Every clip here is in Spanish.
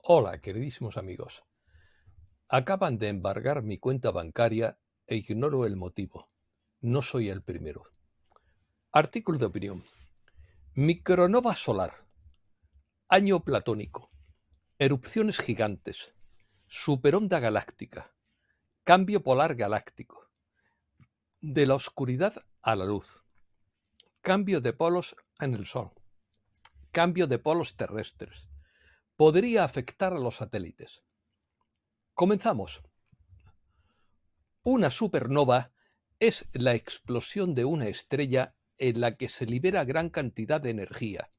Hola, queridísimos amigos. Acaban de embargar mi cuenta bancaria e ignoro el motivo. No soy el primero. Artículo de opinión. Micronova solar. Año platónico. Erupciones gigantes. Superonda galáctica. Cambio polar galáctico. De la oscuridad a la luz. Cambio de polos en el Sol. Cambio de polos terrestres. Podría afectar a los satélites. Comenzamos. Una supernova es la explosión de una estrella en la que se libera gran cantidad de energía,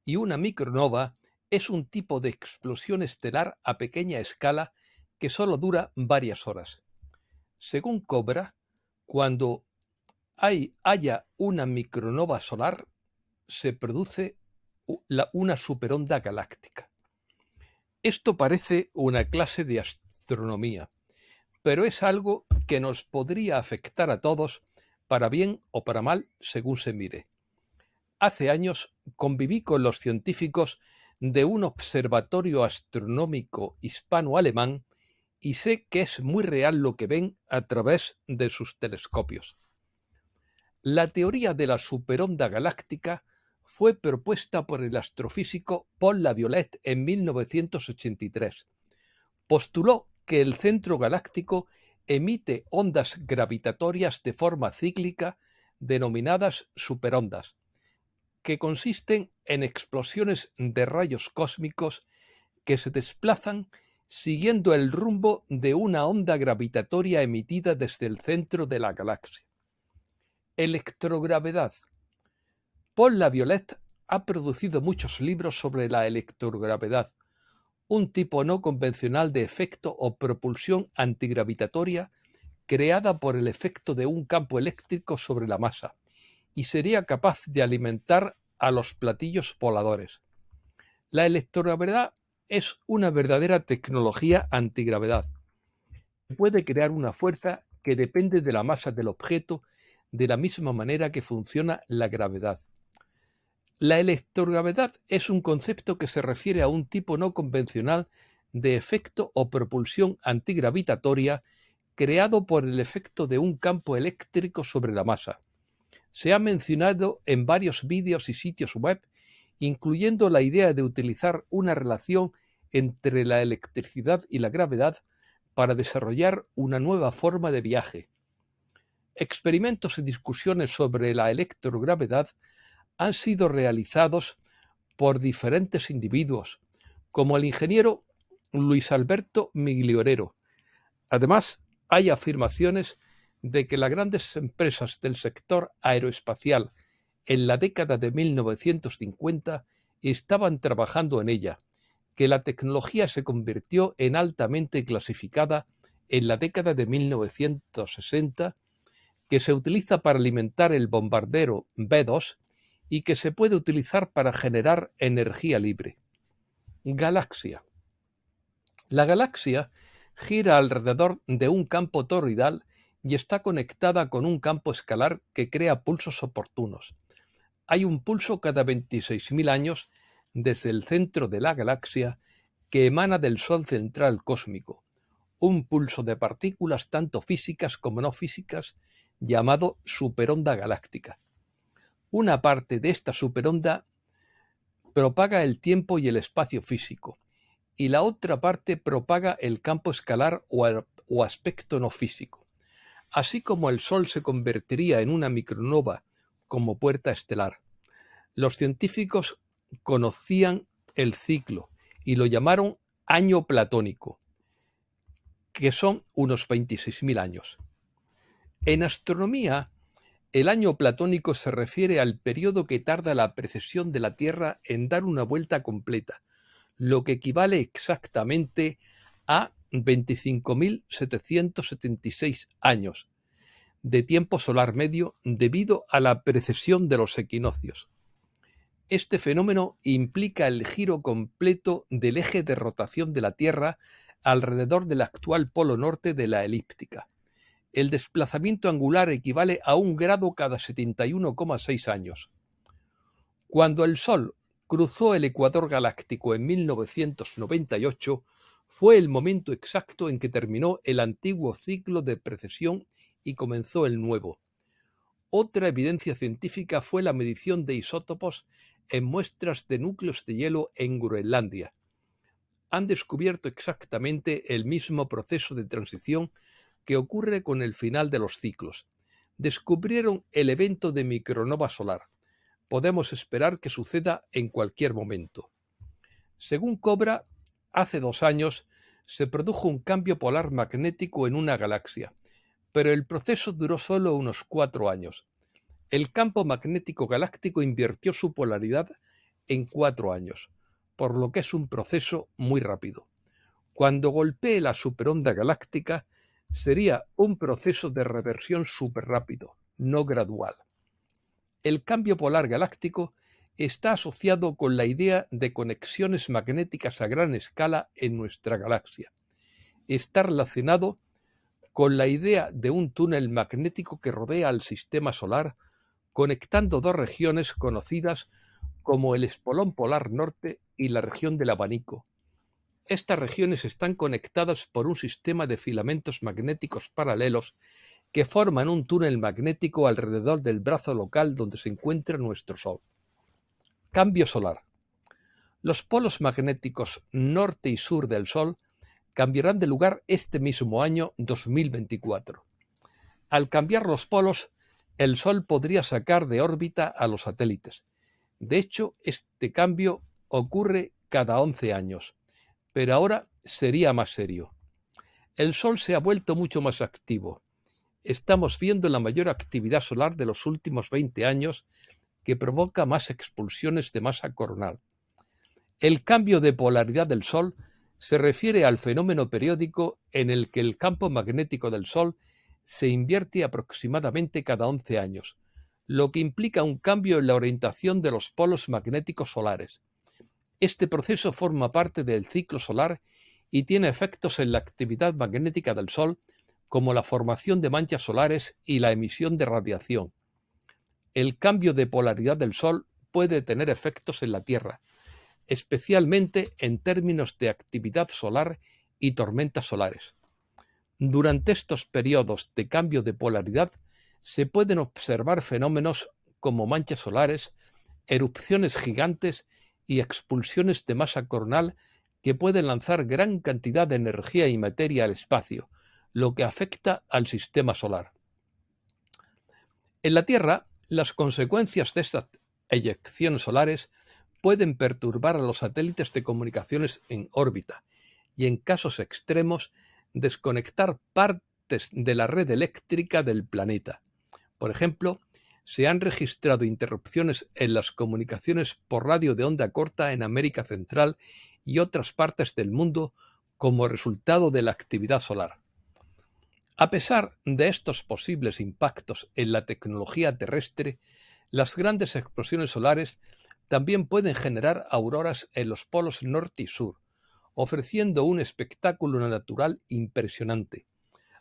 y una micronova es un tipo de explosión estelar a pequeña escala que solo dura varias horas. Según Cobra, cuando haya una micronova solar, se produce una superonda galáctica. Esto parece una clase de astronomía, pero es algo que nos podría afectar a todos, para bien o para mal, según se mire. Hace años conviví con los científicos de un observatorio astronómico hispano-alemán y sé que es muy real lo que ven a través de sus telescopios. La teoría de la superonda galáctica fue propuesta por el astrofísico Paul Laviolette en 1983. Postuló que el centro galáctico emite ondas gravitatorias de forma cíclica denominadas superondas, que consisten en explosiones de rayos cósmicos que se desplazan siguiendo el rumbo de una onda gravitatoria emitida desde el centro de la galaxia. Electrogravedad. Paul Laviolette ha producido muchos libros sobre la electrogravedad, un tipo no convencional de efecto o propulsión antigravitatoria creada por el efecto de un campo eléctrico sobre la masa, y sería capaz de alimentar a los platillos voladores. La electrogravedad es una verdadera tecnología antigravedad. Puede crear una fuerza que depende de la masa del objeto, de la misma manera que funciona la gravedad. La electrogravedad es un concepto que se refiere a un tipo no convencional de efecto o propulsión antigravitatoria creado por el efecto de un campo eléctrico sobre la masa. Se ha mencionado en varios vídeos y sitios web, incluyendo la idea de utilizar una relación entre la electricidad y la gravedad para desarrollar una nueva forma de viaje. Experimentos y discusiones sobre la electrogravedad han sido realizados por diferentes individuos, como el ingeniero Luis Alberto Migliorero. Además, hay afirmaciones de que las grandes empresas del sector aeroespacial en la década de 1950 estaban trabajando en ella, que la tecnología se convirtió en altamente clasificada en la década de 1960, que se utiliza para alimentar el bombardero B-2 y que se puede utilizar para generar energía libre. Galaxia. La galaxia gira alrededor de un campo toroidal y está conectada con un campo escalar que crea pulsos oportunos. Hay un pulso cada 26.000 años desde el centro de la galaxia que emana del Sol central cósmico, un pulso de partículas tanto físicas como no físicas llamado superonda galáctica. Una parte de esta superonda propaga el tiempo y el espacio físico, y la otra parte propaga el campo escalar o aspecto no físico. Así como el Sol se convertiría en una micronova como puerta estelar. Los científicos conocían el ciclo y lo llamaron año platónico, que son unos 26.000 años. En astronomía, el año platónico se refiere al periodo que tarda la precesión de la Tierra en dar una vuelta completa, lo que equivale exactamente a 25.776 años de tiempo solar medio debido a la precesión de los equinoccios. Este fenómeno implica el giro completo del eje de rotación de la Tierra alrededor del actual polo norte de la elíptica. El desplazamiento angular equivale a 1 grado cada 71,6 años. Cuando el Sol cruzó el ecuador galáctico en 1998, fue el momento exacto en que terminó el antiguo ciclo de precesión y comenzó el nuevo. Otra evidencia científica fue la medición de isótopos en muestras de núcleos de hielo en Groenlandia. Han descubierto exactamente el mismo proceso de transición que ocurre con el final de los ciclos. Descubrieron el evento de micronova solar. Podemos esperar que suceda en cualquier momento. Según Cobra, hace 2 años se produjo un cambio polar magnético en una galaxia, pero el proceso duró solo unos 4 años. El campo magnético galáctico invirtió su polaridad en 4 años, por lo que es un proceso muy rápido. Cuando golpee la superonda galáctica, sería un proceso de reversión superrápido, no gradual. El cambio polar galáctico está asociado con la idea de conexiones magnéticas a gran escala en nuestra galaxia. Está relacionado con la idea de un túnel magnético que rodea al sistema solar, conectando 2 regiones conocidas como el espolón polar norte y la región del abanico. Estas regiones están conectadas por un sistema de filamentos magnéticos paralelos que forman un túnel magnético alrededor del brazo local donde se encuentra nuestro Sol. Cambio solar. Los polos magnéticos norte y sur del Sol cambiarán de lugar este mismo año 2024. Al cambiar los polos, el Sol podría sacar de órbita a los satélites. De hecho, este cambio ocurre cada 11 años, pero ahora sería más serio. El Sol se ha vuelto mucho más activo. Estamos viendo la mayor actividad solar de los últimos 20 años que provoca más expulsiones de masa coronal. El cambio de polaridad del Sol se refiere al fenómeno periódico en el que el campo magnético del Sol se invierte aproximadamente cada 11 años, lo que implica un cambio en la orientación de los polos magnéticos solares. Este proceso forma parte del ciclo solar y tiene efectos en la actividad magnética del Sol, como la formación de manchas solares y la emisión de radiación. El cambio de polaridad del Sol puede tener efectos en la Tierra, especialmente en términos de actividad solar y tormentas solares. Durante estos periodos de cambio de polaridad se pueden observar fenómenos como manchas solares, erupciones gigantes y expulsiones de masa coronal que pueden lanzar gran cantidad de energía y materia al espacio, lo que afecta al sistema solar. En la Tierra, las consecuencias de estas eyecciones solares pueden perturbar a los satélites de comunicaciones en órbita y, en casos extremos, desconectar partes de la red eléctrica del planeta. Por ejemplo, se han registrado interrupciones en las comunicaciones por radio de onda corta en América Central y otras partes del mundo como resultado de la actividad solar. A pesar de estos posibles impactos en la tecnología terrestre, las grandes explosiones solares también pueden generar auroras en los polos norte y sur, ofreciendo un espectáculo natural impresionante.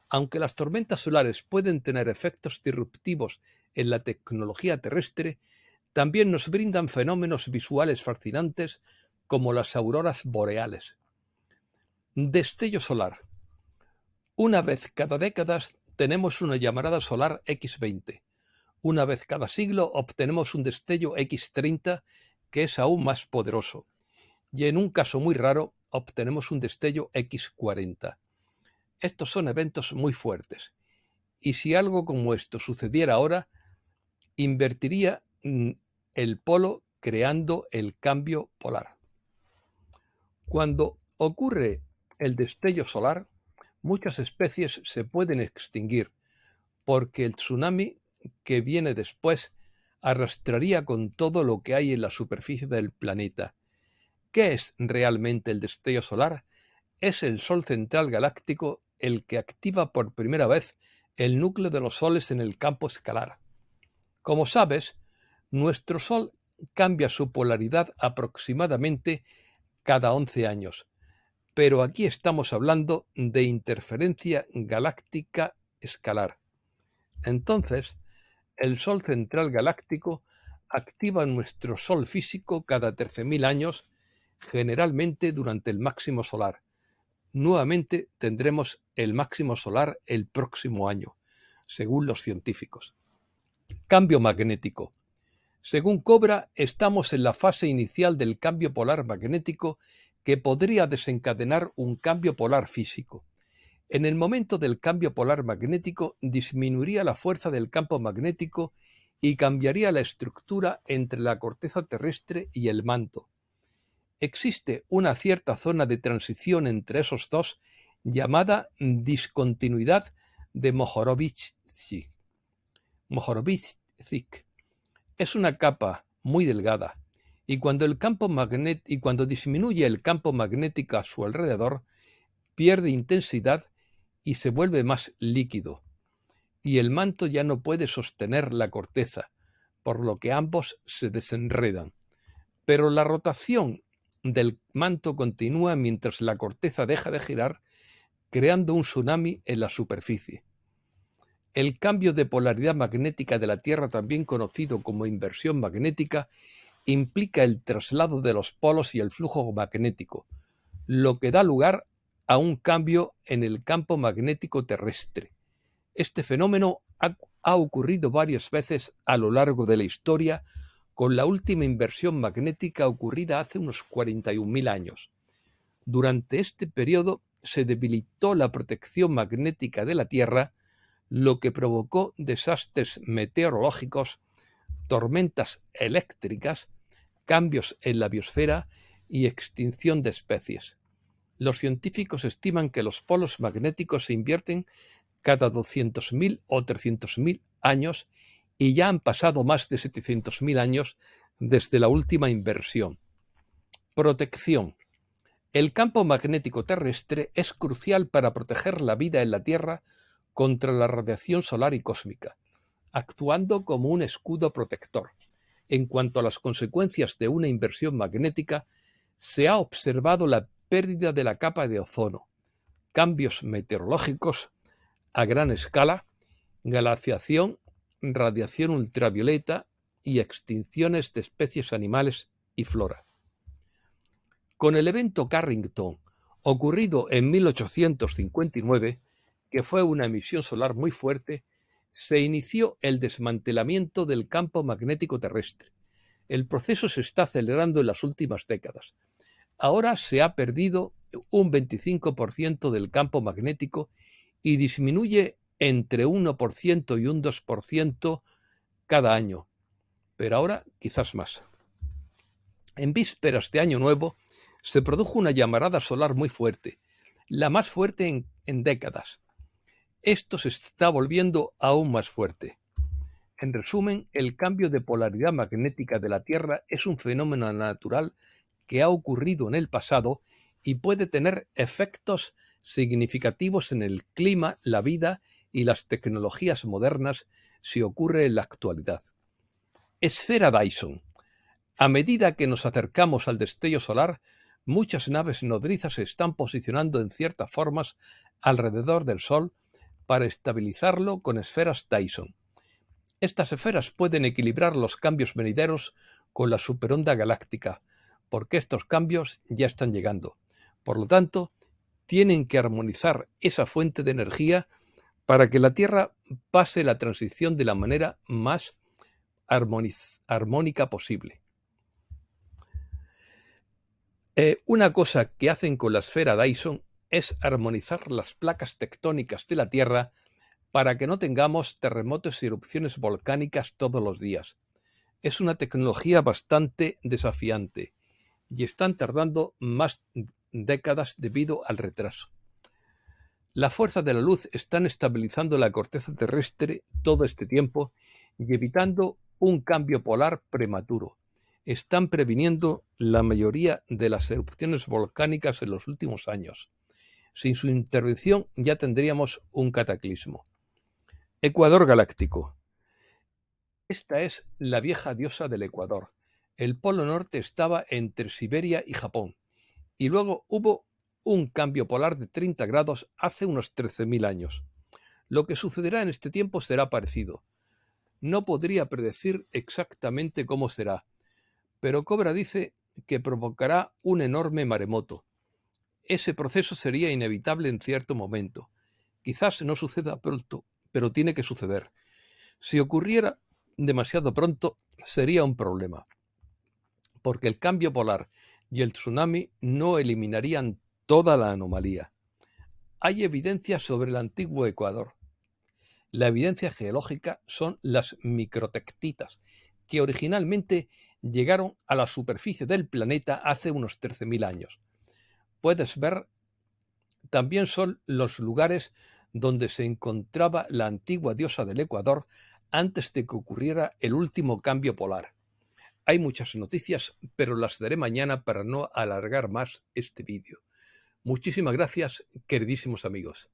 Aunque las tormentas solares pueden tener efectos disruptivos en la tecnología terrestre, también nos brindan fenómenos visuales fascinantes como las auroras boreales. Destello solar. Una vez cada década tenemos una llamarada solar X20. Una vez cada siglo obtenemos un destello X30 que es aún más poderoso. Y en un caso muy raro obtenemos un destello X40. Estos son eventos muy fuertes. Y si algo como esto sucediera ahora, invertiría el polo creando el cambio polar. Cuando ocurre el destello solar, muchas especies se pueden extinguir porque el tsunami que viene después arrastraría con todo lo que hay en la superficie del planeta. ¿Qué es realmente el destello solar? Es el Sol central galáctico el que activa por primera vez el núcleo de los soles en el campo escalar. Como sabes, nuestro Sol cambia su polaridad aproximadamente cada 11 años, pero aquí estamos hablando de interferencia galáctica escalar. Entonces, el Sol central galáctico activa nuestro Sol físico cada 13.000 años, generalmente durante el máximo solar. Nuevamente tendremos el máximo solar el próximo año, según los científicos. Cambio magnético. Según Cobra, estamos en la fase inicial del cambio polar magnético que podría desencadenar un cambio polar físico. En el momento del cambio polar magnético disminuiría la fuerza del campo magnético y cambiaría la estructura entre la corteza terrestre y el manto. Existe una cierta zona de transición entre esos dos llamada discontinuidad de Mohorovicic. Es una capa muy delgada y cuando disminuye el campo magnético a su alrededor, pierde intensidad y se vuelve más líquido, y el manto ya no puede sostener la corteza, por lo que ambos se desenredan. Pero la rotación del manto continúa mientras la corteza deja de girar, creando un tsunami en la superficie. El cambio de polaridad magnética de la Tierra, también conocido como inversión magnética, implica el traslado de los polos y el flujo magnético, lo que da lugar a un cambio en el campo magnético terrestre. Este fenómeno ha ocurrido varias veces a lo largo de la historia, con la última inversión magnética ocurrida hace unos 41.000 años. Durante este periodo se debilitó la protección magnética de la Tierra, lo que provocó desastres meteorológicos, tormentas eléctricas, cambios en la biosfera y extinción de especies. Los científicos estiman que los polos magnéticos se invierten cada 200.000 o 300.000 años y ya han pasado más de 700.000 años desde la última inversión. Protección. El campo magnético terrestre es crucial para proteger la vida en la Tierra contra la radiación solar y cósmica, actuando como un escudo protector. En cuanto a las consecuencias de una inversión magnética, se ha observado la pérdida de la capa de ozono, cambios meteorológicos a gran escala, glaciación, radiación ultravioleta y extinciones de especies animales y flora. Con el evento Carrington, ocurrido en 1859, que fue una emisión solar muy fuerte, se inició el desmantelamiento del campo magnético terrestre. El proceso se está acelerando en las últimas décadas. Ahora se ha perdido un 25% del campo magnético y disminuye entre 1% y un 2% cada año, pero ahora quizás más. En vísperas de Año Nuevo se produjo una llamarada solar muy fuerte, la más fuerte en décadas. Esto se está volviendo aún más fuerte. En resumen, el cambio de polaridad magnética de la Tierra es un fenómeno natural que ha ocurrido en el pasado y puede tener efectos significativos en el clima, la vida y las tecnologías modernas si ocurre en la actualidad. Esfera Dyson. A medida que nos acercamos al destello solar, muchas naves nodrizas se están posicionando en ciertas formas alrededor del Sol para estabilizarlo con esferas Dyson. Estas esferas pueden equilibrar los cambios venideros con la superonda galáctica, porque estos cambios ya están llegando. Por lo tanto, tienen que armonizar esa fuente de energía para que la Tierra pase la transición de la manera más armónica posible. Una cosa que hacen con la esfera Dyson es armonizar las placas tectónicas de la Tierra para que no tengamos terremotos y erupciones volcánicas todos los días. Es una tecnología bastante desafiante y están tardando más décadas debido al retraso. La fuerza de la luz están estabilizando la corteza terrestre todo este tiempo y evitando un cambio polar prematuro. Están previniendo la mayoría de las erupciones volcánicas en los últimos años. Sin su intervención ya tendríamos un cataclismo. Ecuador galáctico. Esta es la vieja diosa del Ecuador. El polo norte estaba entre Siberia y Japón, y luego hubo un cambio polar de 30 grados hace unos 13.000 años. Lo que sucederá en este tiempo será parecido. No podría predecir exactamente cómo será, pero Cobra dice que provocará un enorme maremoto. Ese proceso sería inevitable en cierto momento. Quizás no suceda pronto, pero tiene que suceder. Si ocurriera demasiado pronto, sería un problema, porque el cambio polar y el tsunami no eliminarían toda la anomalía. Hay evidencia sobre el antiguo Ecuador. La evidencia geológica son las microtectitas, que originalmente llegaron a la superficie del planeta hace unos 13.000 años. Puedes ver, también son los lugares donde se encontraba la antigua diosa del Ecuador antes de que ocurriera el último cambio polar. Hay muchas noticias, pero las daré mañana para no alargar más este vídeo. Muchísimas gracias, queridísimos amigos.